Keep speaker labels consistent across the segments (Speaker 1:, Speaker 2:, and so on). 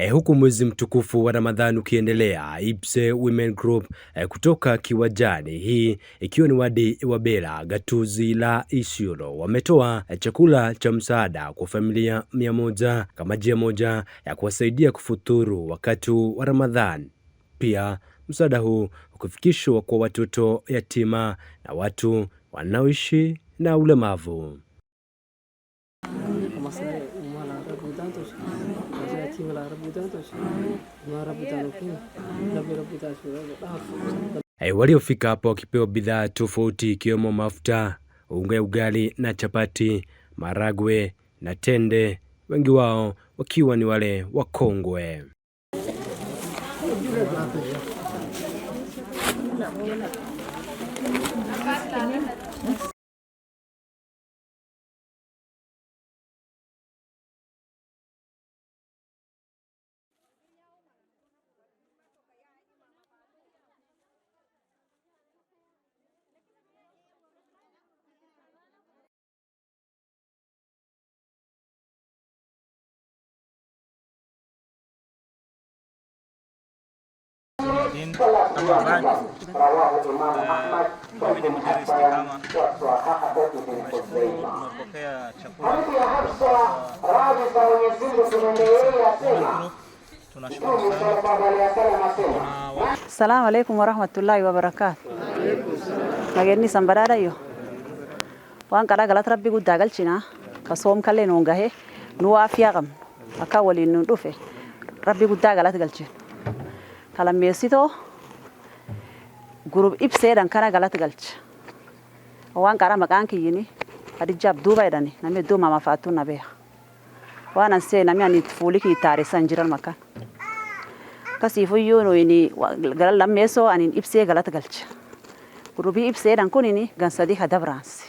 Speaker 1: Huku mwezi mtukufu wa Ramadhani ukiendelea, IPSE Women Group kutoka Kiwajani, hii ikiwa ni wadi wa Bera, gatuzi la Isiolo, wametoa chakula cha msaada kwa familia 100 kama njia moja ya kuwasaidia kufuturu wakati wa Ramadhani. Pia msaada huu ukifikishwa kwa watoto yatima na watu wanaoishi na ulemavu. Waliofika hapo wakipewa bidhaa tofauti ikiwemo mafuta, unga ya ugali na chapati, maragwe na tende, wengi wao wakiwa ni wale wakongwe.
Speaker 2: Assalamu alaikum warahmatullahi wabarakatuh. Mageni sambarada yo. Wan kala galat rabbi gudda galchina kasom kalle no ngahe no afiya gam aka wali no dufe rabbi gudda galat galchin kala mesito group IPSE dan kana galat galch wan kara makan kiyini adijab duba idani name do mama fatuna be wana se nami ani tfuli ki tare sanjiral makan kasifu yuno ini galal lameso ani IPSE galat galch group IPSE dan kunini gansadi hadabrans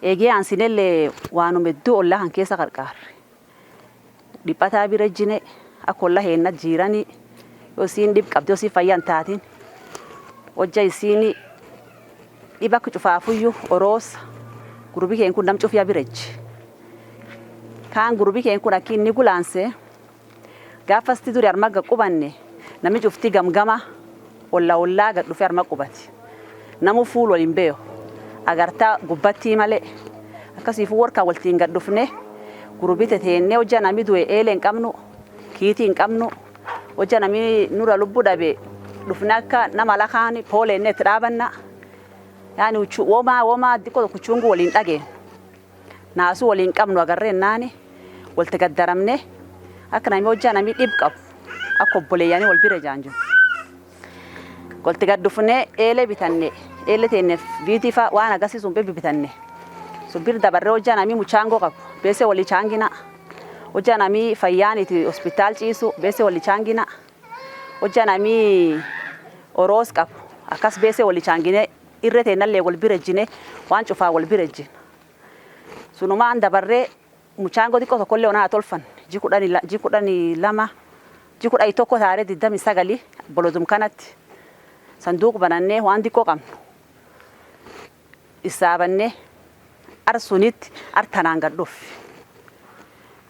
Speaker 2: ege ansinelle wanu meddu olla han kesa qarqar dipata birajine akolla henna jirani yosin dib qabdo si fayan tatin wajay sini ibak cufafuyu oros gurubi ken kun dam cufya biraj kan gurubi ken kun akin ni gulanse gafasti duri armaga qubanne nami cufti gamgama olla ga dufi arma qubati namu fulo limbeo agarta gubbatti male akasifu worka waltin gaddufne gurubite tenne wajana mi duwe elen qamnu kiitin qamnu wajana mi nura lubbu dabe dufnaka namala khani pole net rabanna yani uchu woma diko kuchungu walin dage nasu walin qamnu agarre nani walte gaddaramne akna mi wajana mi dibqab akobole yani wal bire janju walte gaddufne ele bitanne ele tenne vitifa wana gasi sumbe bitanne subir dabarre wajana mi muchango qab bese wali changina wajana mi fayani ti hospital chisu bese wali changina wajana mi oros qab akas bese wali changine irrete nalle wal birejine wan chufa wal birejin sunuma dabarre muchango diko to kolle ona tolfan jikudani lama jikudai tokko tare didami sagali bolodum kanat sanduq bananne wan diko qam isabanne arsunit artananga dof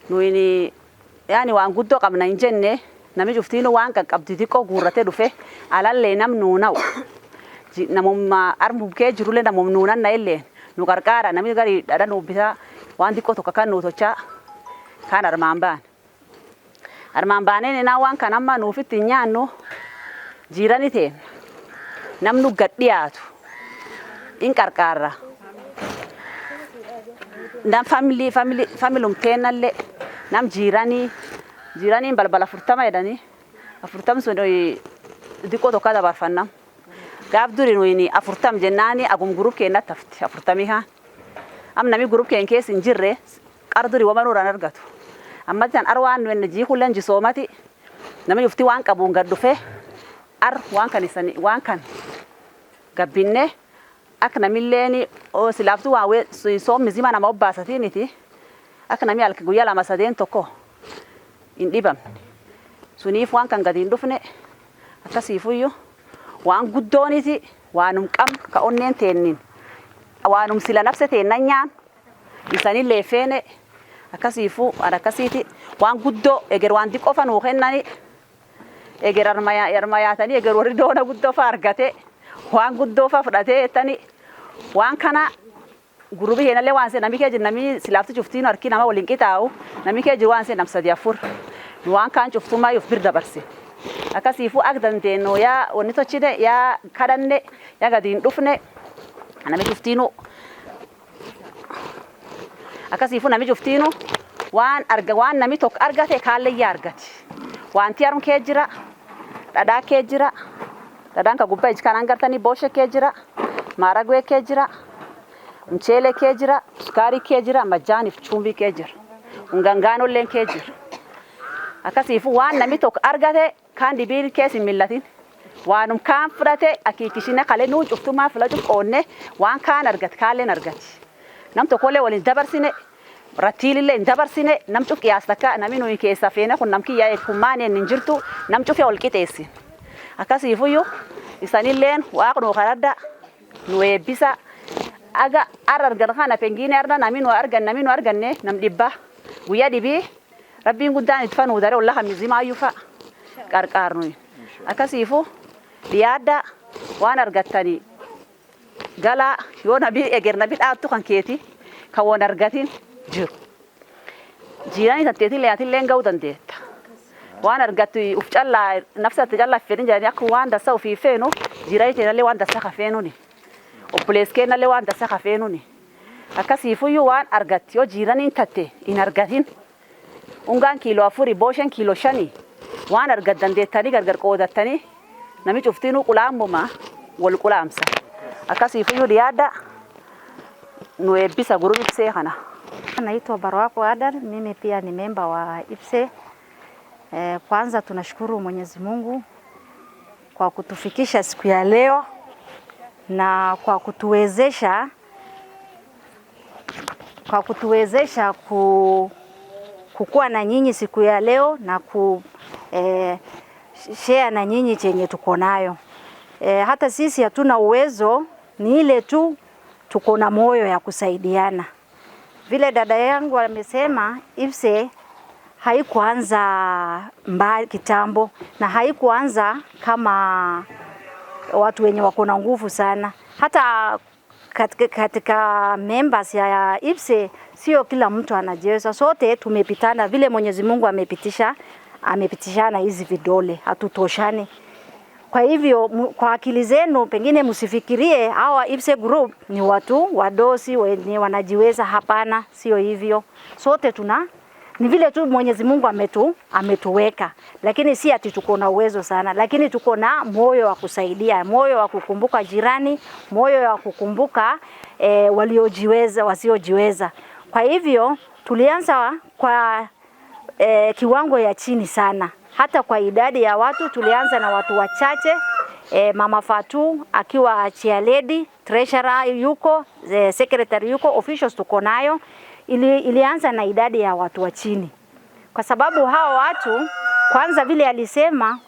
Speaker 2: nuini yani wan guddo qabna injenne nami juftino wan qabdi diko gurate dufe alalle nam nunaw namumma armum ke jirule namum nunan na elle nu qarqara nami gari dada nu bisa wan diko to kakanu to cha kan armambane ne na wan kanamma nu fitinya no jirani te nam nu gaddiatu in qarqara nam family tenalle nam jirani balbala furtama edani afurtam so diko to kada barfanna gabduri no ini afurtam jennani agum group ke na tafti afurtami ha am nami group ke kes injirre qarduri wa manura nargatu amma tan arwan wen ji kullan ji somati nami yufti wan qabun gaddufe ar wan kanisani wan kan gabbinne akna milleni o silaftu wawe so mizima na mabbasatiniti akna mi alka guyala masaden toko indibam sunif wan kan gadin dufne akasifuyo wan guddoniti wanum qam ka onnen tennin wanum sila nafsete nanyan isani lefene Akkasiifu akkasiiti waan guddoo eger waan xiqqoo fa nuu kennani eger armayaatanii eger warri doona guddoo fa argate waan guddoo fa fudhatee ettani waan kana gurubi heenallee waan se nami kee jir nami silaafti cuftiin harki nama waliin qixaa'u nami kee jir waan se nam 3 4 waan kaan cuftumaa yuf bir dabarse akkasiifu ak dandeeno yaa wonni tochide yaa kadhanne yaa gadiin dhufne nami cuftiinu akkasiifu nami cuftiinu waan nami tokko argate kaallee yaa argate wanti harum kee jira dhadhaa kee jira dhadhaan ka gubbaa ijkaan gartanii booshe kee jira maaragwee kee jira mchele kee jira sukari kee jira majaaniif chumbii kee jira ungangaanolleen kee jira akkasiifu waan nami tokko argate kaan dibiin keessa hin millatin waanum kaan fudhate akiikishine kalee nuu cuftumaa filatu qoonne waan kaan argate kaalleen argate nam tokkollee waliin dabarsine rattiilillee hin dabarsine nam cuf qiyaastaka nami nuyi keessa feene kun nam kiyyaa eekummaan hin jirtu nam cufee ol qixeessin akkasiifuyyuu isanilleen waaqnuu karadda nu eebbisa aga argan kana pengine arna nami nu arganne nam dhibba guyyaa dhibii rabbiin guddaan itti fanuu dare wallahi mizima yufa qarqarnu akkasiifu diyaada waan argattani gala yoo nabi eger nabi dhaattu kan keeti kan won argatin jiru jirani tateeti leeyatillee ngau dandeetta waan argattu uf callaa nafsatti callaa fedhin jedhani akka waan dassa ofii feenu jirani teellee waan dassa ka feenuni obbolees kennallee waan dassa ka feenuni akkasiifuyyuu waan argatti yoo jiraniin tatte in argatin ungaan kiiloo 4 booshen kiiloo 5 waan argat dandeettanii gargar qoodattanii nami cuftiinuu qulaamuma wal qulaamsa akkasiifuyyuu diyaada nu eebbisa guru Ipsee kana.
Speaker 3: Naitwa Barwako Adar, mimi pia ni memba wa Ipsee. Kwanza tunashukuru Mwenyezi Mungu kwa kutufikisha siku ya leo na kwa kutuwezesha kukua na nyinyi siku ya leo na share na nyinyi chenye tuko nayo. Hata sisi hatuna uwezo, ni ile tu tuko na moyo ya kusaidiana. Vile dada yangu amesema, Ipsee haikuanza mbali kitambo na haikuanza kama watu wenye wako na nguvu sana. Hata katika members ya Ipsee sio kila mtu anajiweza. Sote tumepitana vile Mwenyezi Mungu amepitishana hizi vidole, hatutoshani. Kwa hivyo kwa akili zenu pengine msifikirie hawa Ipsee group ni watu wadosi wenye wanajiweza. Hapana, sio hivyo. Sote ni vile tu Mwenyezi Mungu ametuweka, lakini si ati tuko na uwezo sana, lakini tuko na moyo wa kusaidia, moyo wa kukumbuka jirani, moyo wa kukumbuka waliojiweza, wasiojiweza. Kwa hivyo tulianza kwa kiwango ya chini sana. Hata kwa idadi ya watu tulianza na watu wachache. Mama Fatu akiwa chair lady, treasurer yuko, secretary yuko, officials tuko nayo. Ilianza na idadi ya watu wa chini. Kwa sababu hao watu kwanza vile alisema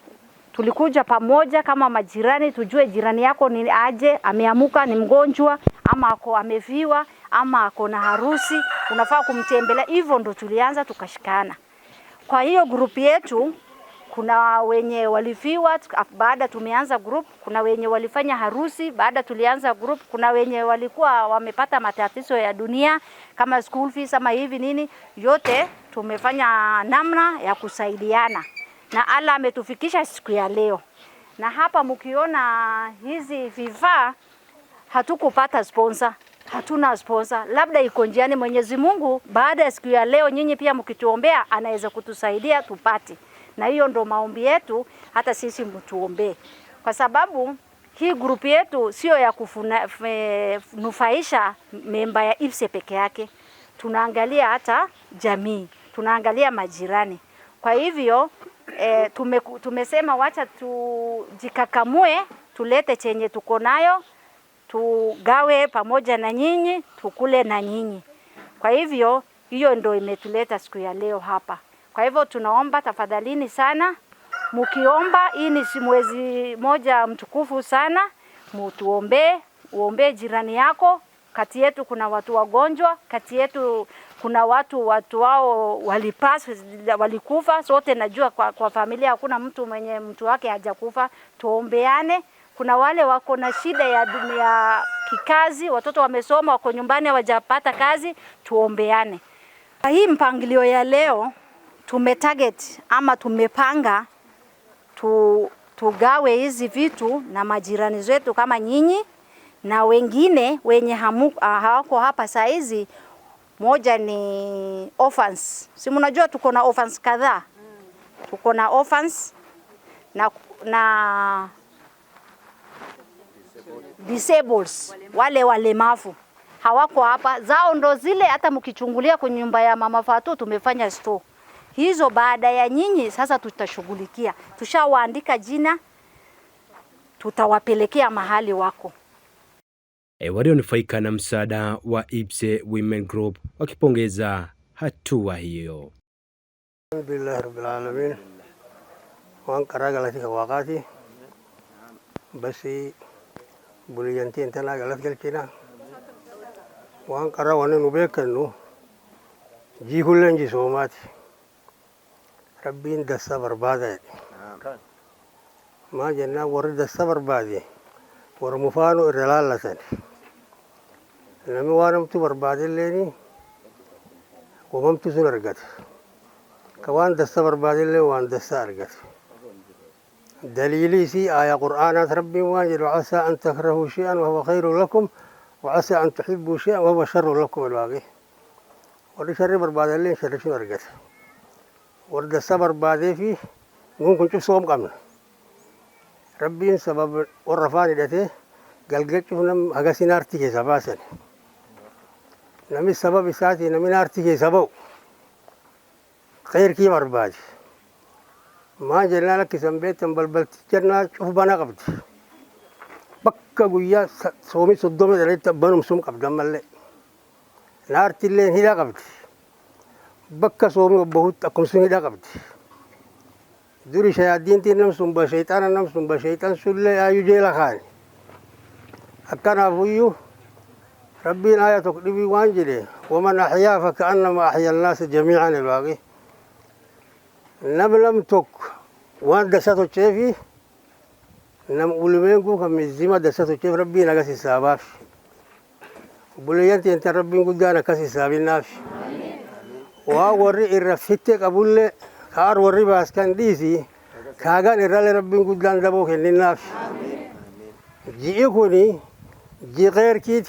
Speaker 3: tulikuja pamoja kama majirani, tujue jirani yako ni aje, ameamuka ni mgonjwa ama amefiwa ama ako na harusi, unafaa kumtembelea. Hivyo ndo tulianza tukashikana. Kwa hiyo group yetu kuna wenye walifiwa baada tumeanza group, kuna wenye walifanya harusi baada tulianza group, kuna wenye walikuwa wamepata matatizo ya dunia kama school fees ama hivi nini, yote tumefanya namna ya kusaidiana na Allah ametufikisha siku ya leo. Na hapa mkiona hizi vifaa hatukupata sponsor, hatuna sponsor, labda iko njiani. Mwenyezi Mungu baada ya siku ya leo nyinyi pia mkituombea anaweza kutusaidia tupate. Na hiyo ndo maombi yetu, hata sisi mtuombee. Kwa sababu hii group yetu sio ya kunufaisha memba ya Ipsee peke yake. Tunaangalia hata jamii, tunaangalia majirani. Kwa hivyo tumesema wacha tujikakamue, tulete chenye tuko nayo, tugawe pamoja na nyinyi, tukule na nyinyi. Kwa hivyo hiyo ndo imetuleta siku ya leo hapa. Kwa hivyo tunaomba tafadhalini sana, mkiomba, hii ni mwezi moja mtukufu sana, uombee jirani yako. Kati yetu kuna watu wagonjwa, kati yetu kuna watu wao walikufa. Sote najua kwa familia hakuna mtu mwenye mtu wake hajakufa. Tuombeane. Kuna wale wako na shida ya kikazi, watoto wamesoma wako nyumbani hawajapata kazi, tuombeane. Hii mpangilio ya leo tumetarget ama tumepanga tugawe hizi vitu na majirani zetu kama nyinyi na wengine wenye hawako hapa saa hizi. Moja ni orphans. Si mnajua tuko na orphans kadhaa. Tuko na orphans na disables, wale walemavu hawako hapa. Zao ndo zile hata mkichungulia kwa nyumba ya Mama Fatu tumefanya store. Hizo baada ya nyinyi sasa tutashughulikia. Tushawaandika jina, tutawapelekea mahali wako.
Speaker 1: Walionufaika na msaada wa IPSE Women Group wakipongeza hatua hiyo.
Speaker 4: Alhamdulillah rabbil alamin. Wan karaga latika wakati basi buliyanti intana galat galkina wan kara wane nubekanu jihulenji somati rabbin dassa barbada ma janna war dassa barbadi war mufano irlalatan nami wanamtu barbadileni wamamtu sunargat kawan dassa barbadille wan dassa argat دليلي سي آية قرآنات ربي واجد وعسى أن تكرهوا شيئا وهو خير لكم وعسى أن تحبوا شيئا وهو شر لكم الواقع ورد شر برباد اللي شر شو أرجت ورد الصبر بعد فيه ممكن تشوف صوم قمنا ربي سبب ورفاني دته قال شوفنا هجسي نارتي كسباسن نمي السبب ساتي نمي نارتي كسبوا خير كي برباد ما جلنا لك سنبيت بلبل جرنا شوف بنا قبض بكا قويا صومي صدومي دليت بنو مسوم قبض ملء نار تلين هلا قبض بكا صومي وبهوت أكم سن هلا قبض دوري شياطين تنم سن بشيطان نم سن بشيطان سلة يجيل خان أكنا أبويو ربي آية تقريبي وانجلي ومن أحيا فكأنما أحيا الناس جميعا الواقي نبلم توك وان دساتو تشيفي نم أولمينكو كم الزما دساتو تشيف ربي نقاسي ساباف بوليانتي انت ربي قدانا كاسي سابين نافي ووري الرفتة قبول كار وري باسكان ديسي كاغان الرالي ربي قدان دبوك اللي نافي جي إيكوني جي غير كيت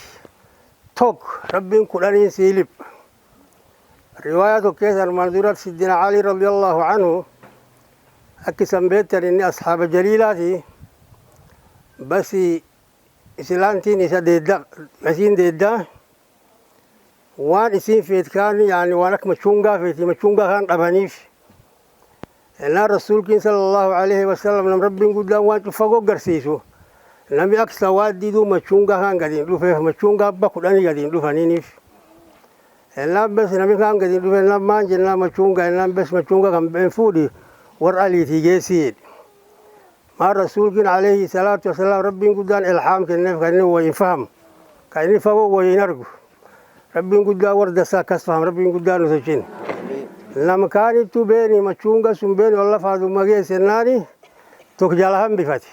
Speaker 4: توك ربي قداني سيلب رواية كيس المنظورات سيدنا علي رضي الله عنه أكسم بيتر إني أصحاب جليلاتي بس إسلامتين إسا ديدا مسين ديدا وان إسين فيت كان يعني وانك مشونغا فيتي مشونغا كان أبانيف إن الرسول صلى الله عليه وسلم لم ربي قدام وان تفقو قرسيسو نمي أكسا وادي دو مشونغا كان قدين دو فيه مشونغا بقوداني قدين دو فانينيف إنهم بس نبي كان قديم دوبن إنهم ما جنا مشونغا إنهم بس مشونغا كم بنفودي ورالي تيجيسيد ما الرسول كن عليه الصلاة والسلام ربي قدان إلهام كنف كنه ويفهم كنه فهو وينرجو ربي قدان ورد ساكس فهم ربي قدان وسجين لما كان تبيني مشونغا سنبيني والله فادو مجيء سناني تكجلهم بفتي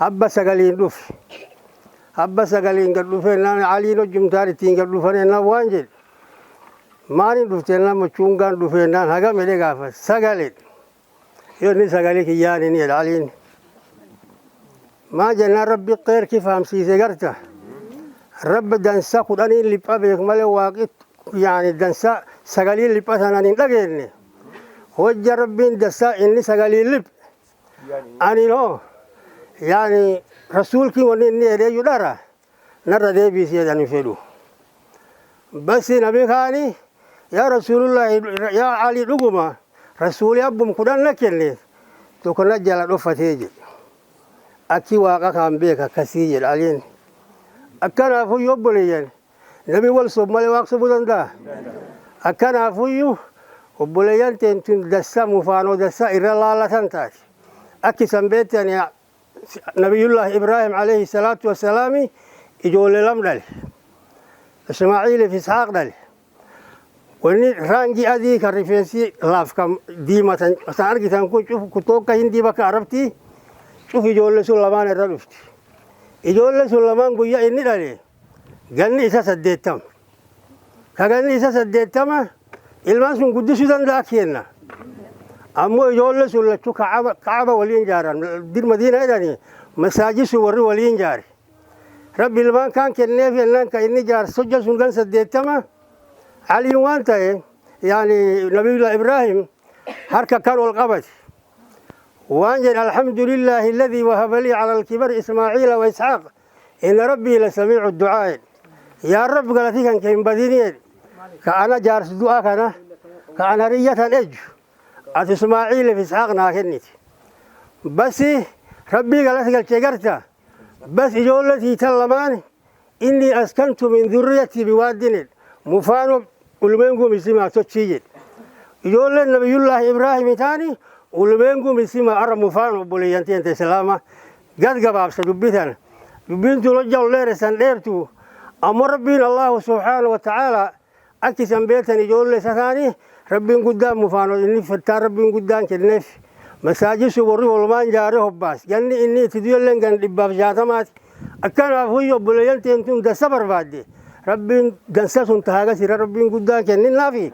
Speaker 4: أبى سجلين دوف أبى سجلين قدوفين نان علي نجوم تاري تين قدوفين نان وانجل ماني دوفتين نان مشونغان دوفين نان هذا ملك عفا سجلين يوني سجلي كياني نيل علين ما جنا ربي غير كيف هم سيجرته رب دنسا قداني اللي بابك ماله واقع يعني دنسا سجلي اللي بثنا نلاقيني هو جربين دنسا إني سجلي اللي أني نو يعني رسول كي وني نري يدارا نرى ده بيسيا داني فيلو بس نبي خاني يا رسول الله يا علي لقما رسول يابم كدان لكني تو كنا جل رفتيج أكي واقع كان بيك كسيج علين أكنا فو يبليين نبي والصوب مالي واقع بدن دا أكنا فو وبليين تنتون دسا مفانو دسا إرلا لا تنتاج أكي سنبيت يعني نبي الله إبراهيم عليه الصلاة والسلام يجول لهم دل إسماعيل في إسحاق دل Wanni rangi adii kan rifeensi laaf kan diimatan asaan argitan kun cufu kutookka hindii bakka arabtii cufu ijoollee sun lamaan irra dhufti. Ijoollee sun lamaan guyyaa inni dhale ganni isa 80. Ka ganni isa 80 ilmaan sun guddisuu danda'a kenna. Ammoo ijoollee sun lachuu Kaaba waliin jaaran dir Madiina jedhanii masaajid sun warri waliin jaare. Rabbi ilmaan kaan kenneef jennaan ka inni jaar sojja sun gan 80 علي وانت يعني نبي الله إبراهيم حركة كان والقبت وانجل الحمد لله الذي وهب لي على الكبر إسماعيل وإسحاق إن ربي لسميع الدعاء يا رب قال فيك كان بدينين كأنا جارس دعاء كأنا رية الأج إسماعيل في إسحاق ناكنت بس ربي قال فيك شجرته بس جولتي تلمان إني أسكنت من ذريتي بواد مفانو ولمنكم اسمها تشيجت يقول النبي الله إبراهيم ثاني ولمنكم اسمها أرى مفانو بوليانتين تسلامة قد قباب سدبتنا بنتو رجع الله رسان ليرتو أمر ربنا الله سبحانه وتعالى أكسن بيتني يقول لي ثاني ربي قدام مفانو إني فتار ربي قدام كنف مساجد سوري والمان جاره باس يعني إني تدير لين كان لباب جاتمات أكان أفوي بوليانتين تون دسبر بعدي ربين جنسون تهاجس ربين قدام كنين نافي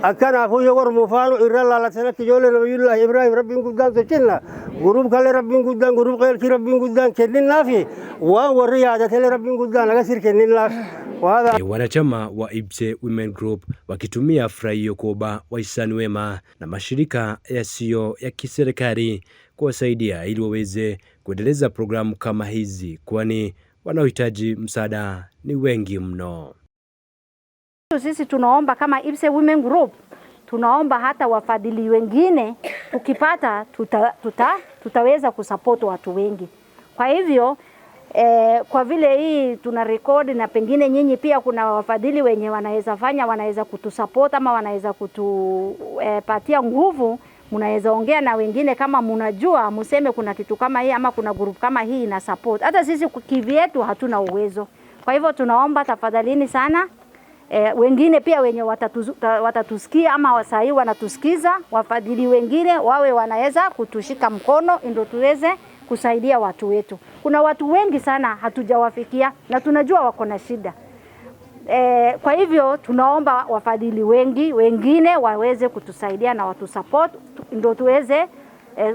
Speaker 4: أكان أفوي يقول مفانو إرلا لا تنك جول نبي الله إبراهيم ربين قدام تجنا غروب كله ربين قدام غروب غير كي ربين قدام كنين نافي والرياضة تله ربين قدام نقصير كنين نافي وهذا.
Speaker 1: Wanachama wa IPSE Women Group wakitumia fursa hiyo kuomba wahisani wema na mashirika yasiyo ya kiserikali kuwasaidia ili waweze kuendeleza programu kama hizi, kwani wanaohitaji msaada ni wengi mno.
Speaker 3: Sisi tunaomba kama IPSE Women Group, tunaomba hata wafadhili wengine tukipata tutaweza kusupport watu wengi. Kwa hivyo kwa vile hii tuna record na pengine nyinyi pia kuna wafadhili wenye wanaweza kutusupport ama wanaweza kutupatia nguvu, mnaweza ongea na wengine kama mnajua, mseme kuna kitu kama hii ama kuna group kama hii ina support. Hata sisi kivyetu hatuna uwezo. Kwa hivyo tunaomba tafadhalini sana wengine pia wenye watatusikia ama wasai wanatusikiza, wafadhili wengine wawe wanaweza kutushika mkono ndio tuweze kusaidia watu wetu. Kuna watu wengi sana hatujawafikia na tunajua wako na shida. Kwa hivyo tunaomba wafadhili wengine waweze kutusaidia na watu support ndio tuweze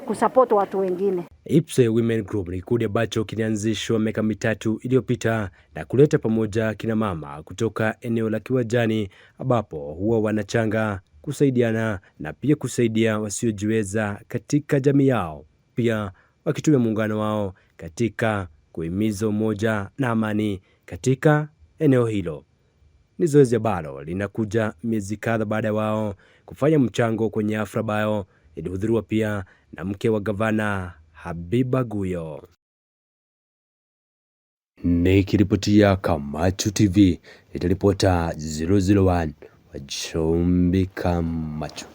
Speaker 3: kusupport watu wengine.
Speaker 1: IPSE Women Group ni kikundi ambacho kilianzishwa miaka mitatu iliyopita na kuleta pamoja kina mama kutoka eneo la Kiwajani, ambapo huwa wanachanga kusaidiana na pia kusaidia wasiojiweza katika jamii yao, pia wakitumia muungano wao katika kuhimiza umoja na amani katika eneo hilo. Ni zoezi ambalo linakuja miezi kadhaa baada ya wao kufanya mchango kwenye hafla ambayo ilihudhuriwa pia na mke wa gavana Habiba Guyo. Nikiripotia Kamachu TV, itaripota 001 wa Chumbi Kamachu.